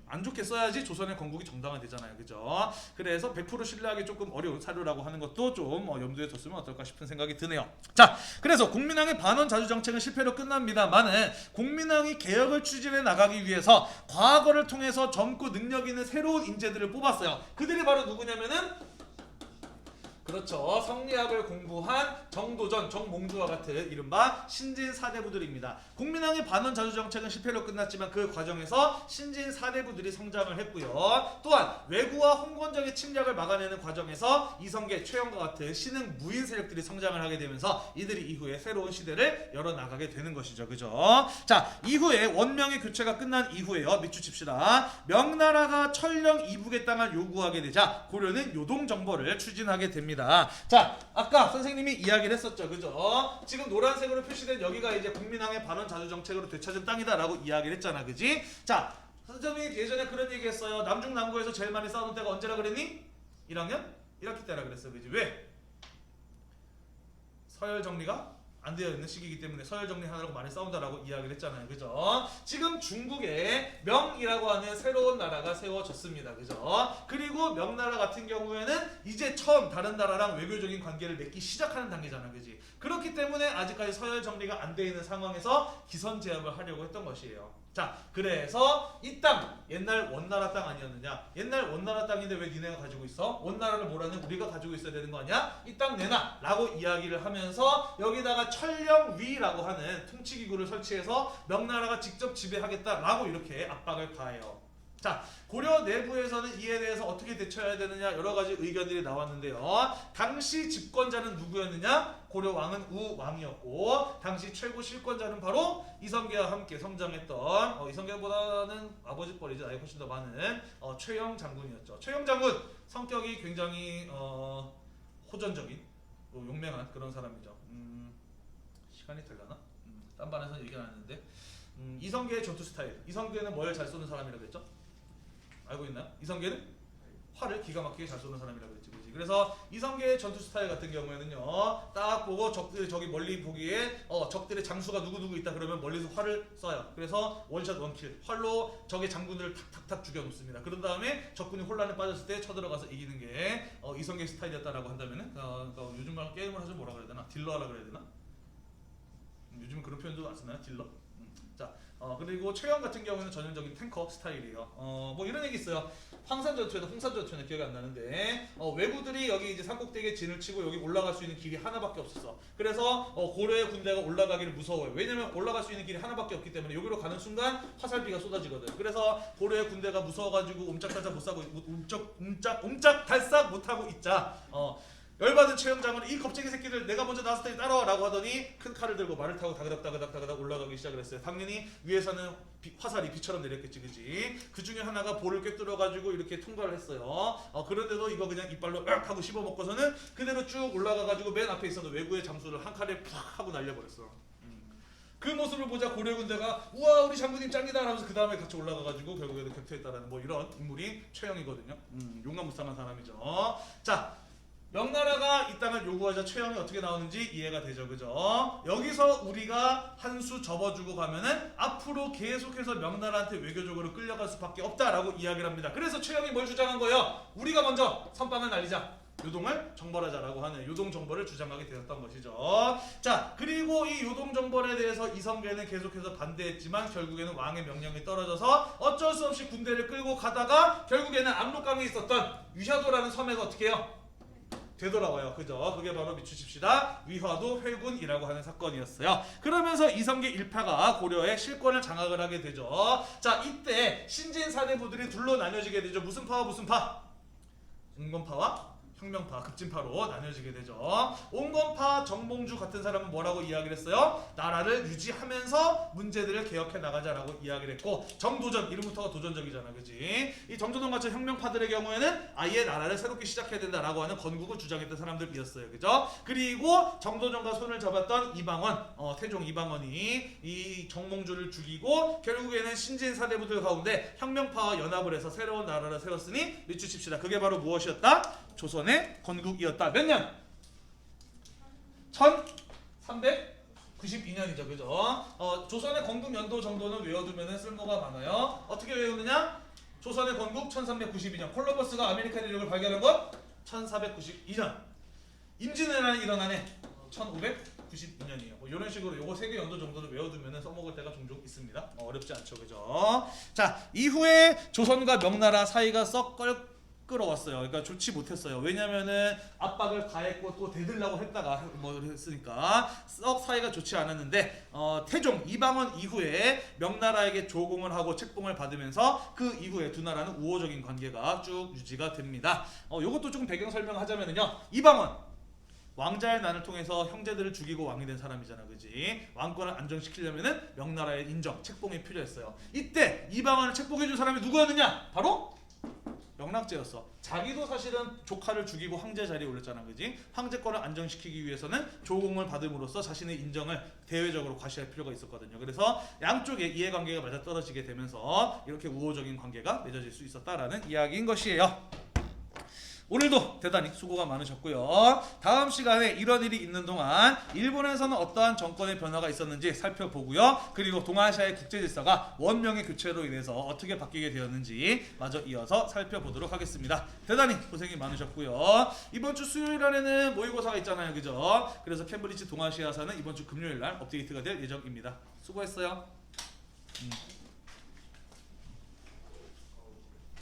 안 좋게 써야지 조선의 건국이 정당화되잖아요. 그죠? 그래서 100% 신뢰하기 조금 어려운 사료라고 하는 것도 좀 염두에 뒀으면 어떨까 싶은 생각이 드네요. 자, 그래서 국민왕의 반원 자주 정책은 실패로 끝납니다만은 국민왕이 개혁을 추진해 나가기 위해서 과거를 통해서 젊고 능력 있는 새로운 인재들을 뽑았어요. 그들이 바로 누구냐면은 그렇죠. 성리학을 공부한 정도전, 정몽주와 같은 이른바 신진 사대부들입니다. 국민왕의 반원 자주 정책은 실패로 끝났지만 그 과정에서 신진 사대부들이 성장을 했고요. 또한 왜구와 홍건적의 침략을 막아내는 과정에서 이성계, 최영과 같은 신흥 무인 세력들이 성장을 하게 되면서 이들이 이후에 새로운 시대를 열어나가게 되는 것이죠. 그죠? 자, 이후에 원명의 교체가 끝난 이후에요. 밑줄 칩시다. 명나라가 천령 이북의 땅을 요구하게 되자 고려는 요동정벌을 추진하게 됩니다. 자, 아까 선생님이 이야기를 했었죠. 그죠? 지금 노란색으로 표시된 여기가 이제 국민왕의 반원 자주 정책으로 되찾은 땅이다라고 이야기를 했잖아. 그지? 자, 선생님이 예전에 그런 얘기 했어요. 남중 남고에서 제일 많이 싸우는 때가 언제라 그랬니? 1학년? 1학기 때라 그랬어. 그지? 왜? 서열 정리가 안 되어 있는 시기이기 때문에 서열 정리하느라고 많이 싸운다라고 이야기를 했잖아요. 그죠? 지금 중국에 명이라고 하는 새로운 나라가 세워졌습니다. 그죠? 그리고 명나라 같은 경우에는 이제 처음 다른 나라랑 외교적인 관계를 맺기 시작하는 단계잖아. 그지? 그렇기 때문에 아직까지 서열 정리가 안 되어 있는 상황에서 기선 제압을 하려고 했던 것이에요. 자, 그래서 이 땅, 옛날 원나라 땅 아니었느냐? 옛날 원나라 땅인데 왜 니네가 가지고 있어? 원나라를 뭐라는 우리가 가지고 있어야 되는 거 아니야? 이 땅 내놔! 라고 이야기를 하면서 여기다가 천령위라고 하는 통치기구를 설치해서 명나라가 직접 지배하겠다라고 이렇게 압박을 가해요. 자, 고려 내부에서는 이에 대해서 어떻게 대처해야 되느냐 여러 가지 의견들이 나왔는데요. 당시 집권자는 누구였느냐? 고려 왕은 우왕이었고 당시 최고 실권자는 바로 이성계와 함께 성장했던 이성계보다는 아버지 뻘이지 나이 훨씬 더 많은 최영 장군이었죠. 최영 장군 성격이 굉장히 호전적인 용맹한 그런 사람이죠. 시간이 되려나? 딴 반에서 얘기 안 했는데 이성계의 전투 스타일. 이성계는 뭘 잘 쏘는 사람이라고 했죠? 알고 있나요? 이성계는 활을 기가 막히게 잘 쏘는 사람이라고 했지. 그렇지? 그래서 이성계의 전투 스타일 같은 경우에는요. 딱 보고 적들이 저기 멀리 보기에 적들의 장수가 누구누구 있다 그러면 멀리서 활을 쏴요. 그래서 원샷 원킬 활로 적의 장군을 탁탁탁 죽여놓습니다. 그런 다음에 적군이 혼란에 빠졌을 때 쳐들어가서 이기는 게 이성계 스타일이었다라고 한다면은 요즘 말 게임을 하지 뭐라 그래야 되나? 딜러라 그래야 되나? 요즘 그런 표현도 안 쓰나요? 딜러? 자, 그리고 최영 같은 경우는 전형적인 탱커 스타일이에요. 뭐 이런 얘기 있어요. 황산전투에도 홍산전투는 기억이 안 나는데 왜구들이 여기 이제 산꼭대기에 진을 치고 여기 올라갈 수 있는 길이 하나밖에 없었어. 그래서 고려의 군대가 올라가기를 무서워요. 왜냐면 올라갈 수 있는 길이 하나밖에 없기 때문에 여기로 가는 순간 화살비가 쏟아지거든. 그래서 고려의 군대가 무서워가지고 옴짝달싹 못 사고 옴짝달싹 못하고 있자. 열받은 최영장은 이 겁쟁이 새끼들 내가 먼저 나왔을 때 따라와라고 하더니 큰 칼을 들고 말을 타고 다그닥 올라가기 시작을 했어요. 당연히 위에서는 화살이 비처럼 내렸겠지. 그지? 그 중에 하나가 볼을 꿰뚫어가지고 이렇게 통과를 했어요. 그런데도 이거 그냥 이빨로 악 하고 씹어먹고서는 그대로 쭉 올라가가지고 맨 앞에 있었던 왜구의 잠수를 한 칼에 팍 하고 날려버렸어. 그 모습을 보자 고려 군대가 우와 우리 장군님 짱이다 하면서 그 다음에 같이 올라가가지고 결국에도 격퇴했다라는 뭐 이런 인물이 최영이거든요. 용감무쌍한 사람이죠. 자, 명나라가 이 땅을 요구하자 최영이 어떻게 나오는지 이해가 되죠. 그죠? 여기서 우리가 한 수 접어주고 가면은 앞으로 계속해서 명나라한테 외교적으로 끌려갈 수밖에 없다라고 이야기를 합니다. 그래서 최영이 뭘 주장한 거예요? 우리가 먼저 선빵을 날리자. 요동을 정벌하자라고 하는 요동정벌을 주장하게 되었던 것이죠. 자, 그리고 이 요동정벌에 대해서 이성계는 계속해서 반대했지만 결국에는 왕의 명령이 떨어져서 어쩔 수 없이 군대를 끌고 가다가 결국에는 압록강에 있었던 위샤도라는 섬에서 어떻게 해요? 되돌아와요. 그죠? 그게 바로 밑주십시다. 위화도 회군이라고 하는 사건이었어요. 그러면서 이성계 일파가 고려의 실권을 장악을 하게 되죠. 자, 이때 신진 사대부들이 둘로 나뉘어지게 되죠. 무슨 파와 무슨 파? 옹건파와 혁명파, 급진파로 나뉘어지게 되죠. 옹건파 정몽주 같은 사람은 뭐라고 이야기를 했어요? 나라를 유지하면서 문제들을 개혁해 나가자라고 이야기를 했고, 정도전, 이름부터가 도전적이잖아. 그지? 이 정도전 같은 혁명파들의 경우에는 아예 나라를 새롭게 시작해야 된다라고 하는 건국을 주장했던 사람들이었어요. 그죠? 그리고 정도전과 손을 잡았던 이방원, 태종 이방원이 이 정몽주를 죽이고 결국에는 신진 사대부들 가운데 혁명파와 연합을 해서 새로운 나라를 세웠으니 밑주칩시다. 그게 바로 무엇이었다? 조선의 건국이었다. 몇 년? 1392년이죠. 그죠? 조선의 건국 연도 정도는 외워두면 쓸모가 많아요. 어떻게 외우느냐? 조선의 건국 1392년. 콜럼버스가 아메리카 대륙을 발견한 건 1492년. 임진왜란이 일어난 해 1592년이에요. 뭐 이런 식으로 요거 3개 연도 정도는 외워두면 써먹을 때가 종종 있습니다. 어렵지 않죠. 그죠? 자, 이후에 조선과 명나라 사이가 썩 끌어왔어요. 그러니까 좋지 못했어요. 왜냐면은 압박을 가했고 또 대들라고 했다가 뭐 했으니까 썩 사이가 좋지 않았는데 태종 이방원 이후에 명나라에게 조공을 하고 책봉을 받으면서 그 이후에 두 나라는 우호적인 관계가 쭉 유지가 됩니다. 요것도 조금 배경 설명하자면은요. 이방원 왕자의 난을 통해서 형제들을 죽이고 왕이 된 사람이잖아, 그지? 왕권을 안정시키려면은 명나라의 인정, 책봉이 필요했어요. 이때 이방원을 책봉해준 사람이 누구였느냐? 바로 명락제였어. 자기도 사실은 조카를 죽이고 황제 자리에 올렸잖아, 그지? 황제권을 안정시키기 위해서는 조공을 받음으로써 자신의 인정을 대외적으로 과시할 필요가 있었거든요. 그래서 양쪽의 이해관계가 맞아떨어지게 되면서 이렇게 우호적인 관계가 맺어질 수 있었다라는 이야기인 것이에요. 오늘도 대단히 수고가 많으셨고요. 다음 시간에 이런 일이 있는 동안 일본에서는 어떠한 정권의 변화가 있었는지 살펴보고요. 그리고 동아시아의 국제질서가 원명의 교체로 인해서 어떻게 바뀌게 되었는지 마저 이어서 살펴보도록 하겠습니다. 대단히 고생이 많으셨고요. 이번 주 수요일 안에는 모의고사가 있잖아요, 그죠? 그래서 캠브리지 동아시아사는 이번 주 금요일 날 업데이트가 될 예정입니다. 수고했어요.